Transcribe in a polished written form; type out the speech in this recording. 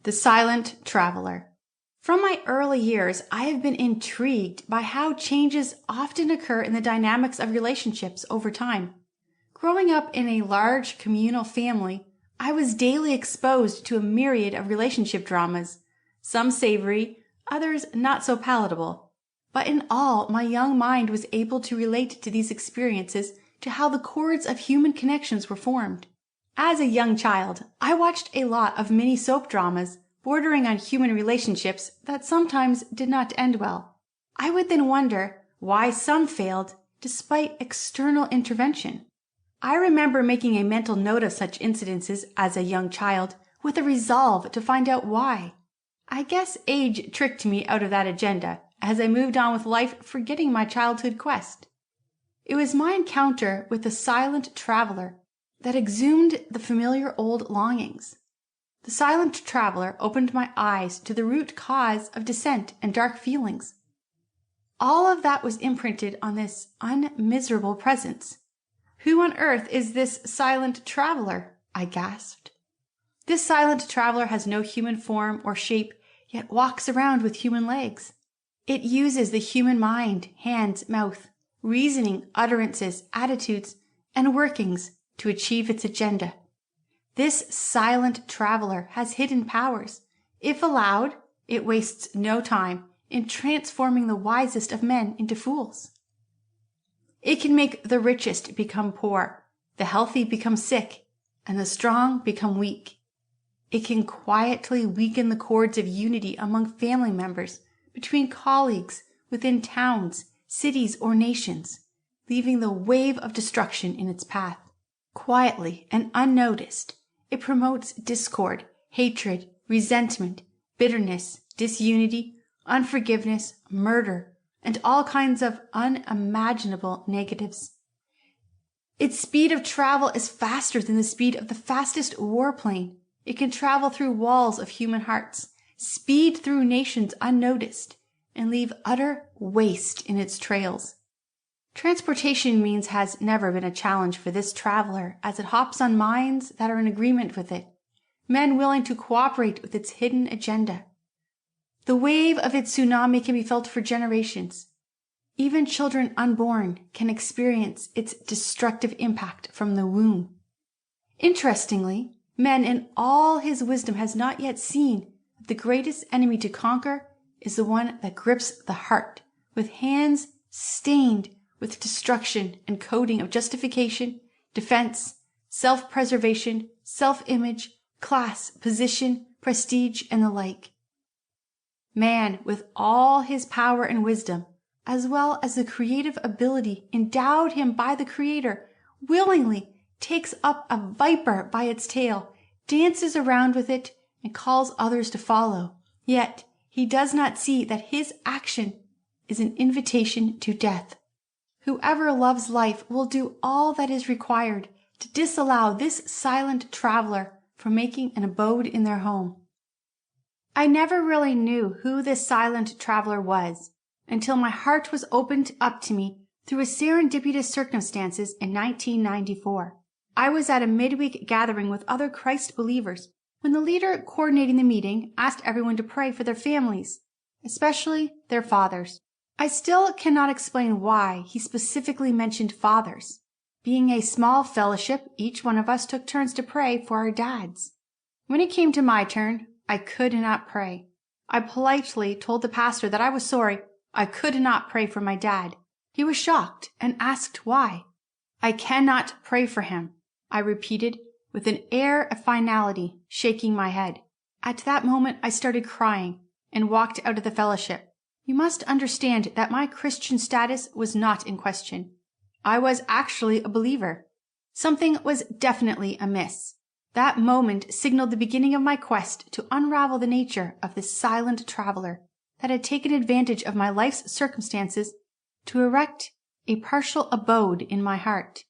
The Silent Traveler. From my early years, I have been intrigued by how changes often occur in the dynamics of relationships over time. Growing up in a large communal family, I was daily exposed to a myriad of relationship dramas, some savory, others not so palatable. But in all, my young mind was able to relate to these experiences to how the chords of human connections were formed. As a young child, I watched a lot of mini soap dramas bordering on human relationships that sometimes did not end well. I would then wonder why some failed despite external intervention. I remember making a mental note of such incidences as a young child with a resolve to find out why. I guess age tricked me out of that agenda as I moved on with life, forgetting my childhood quest. It was my encounter with the silent traveler that exhumed the familiar old longings. The silent traveler opened my eyes to the root cause of dissent and dark feelings. All of that was imprinted on this unmiserable presence. Who on earth is this silent traveler? I gasped. This silent traveler has no human form or shape, yet walks around with human legs. It uses the human mind, hands, mouth, reasoning, utterances, attitudes, and workings to achieve its agenda. This silent traveler has hidden powers. If allowed, it wastes no time in transforming the wisest of men into fools. It can make the richest become poor, the healthy become sick, and the strong become weak. It can quietly weaken the cords of unity among family members, between colleagues, within towns, cities, or nations, leaving the wave of destruction in its path. Quietly and unnoticed, it promotes discord, hatred, resentment, bitterness, disunity, unforgiveness, murder, and all kinds of unimaginable negatives. Its speed of travel is faster than the speed of the fastest warplane. It can travel through walls of human hearts, speed through nations unnoticed, and leave utter waste in its trails. Transportation means has never been a challenge for this traveler, as it hops on minds that are in agreement with it, men willing to cooperate with its hidden agenda. The wave of its tsunami can be felt for generations. Even children unborn can experience its destructive impact from the womb. Interestingly, man in all his wisdom has not yet seen that the greatest enemy to conquer is the one that grips the heart with hands stained with destruction and coding of justification, defense, self-preservation, self-image, class, position, prestige, and the like. Man, with all his power and wisdom, as well as the creative ability endowed him by the Creator, willingly takes up a viper by its tail, dances around with it, and calls others to follow. Yet he does not see that his action is an invitation to death. Whoever loves life will do all that is required to disallow this silent traveler from making an abode in their home. I never really knew who this silent traveler was until my heart was opened up to me through a serendipitous circumstances in 1994. I was at a midweek gathering with other Christ believers when the leader coordinating the meeting asked everyone to pray for their families, especially their fathers. I still cannot explain why he specifically mentioned fathers. Being a small fellowship, each one of us took turns to pray for our dads. When it came to my turn, I could not pray. I politely told the pastor that I was sorry I could not pray for my dad. He was shocked and asked why. I cannot pray for him, I repeated with an air of finality, shaking my head. At that moment I started crying and walked out of the fellowship. You must understand that my Christian status was not in question. I was actually a believer. Something was definitely amiss. That moment signaled the beginning of my quest to unravel the nature of this silent traveler that had taken advantage of my life's circumstances to erect a partial abode in my heart.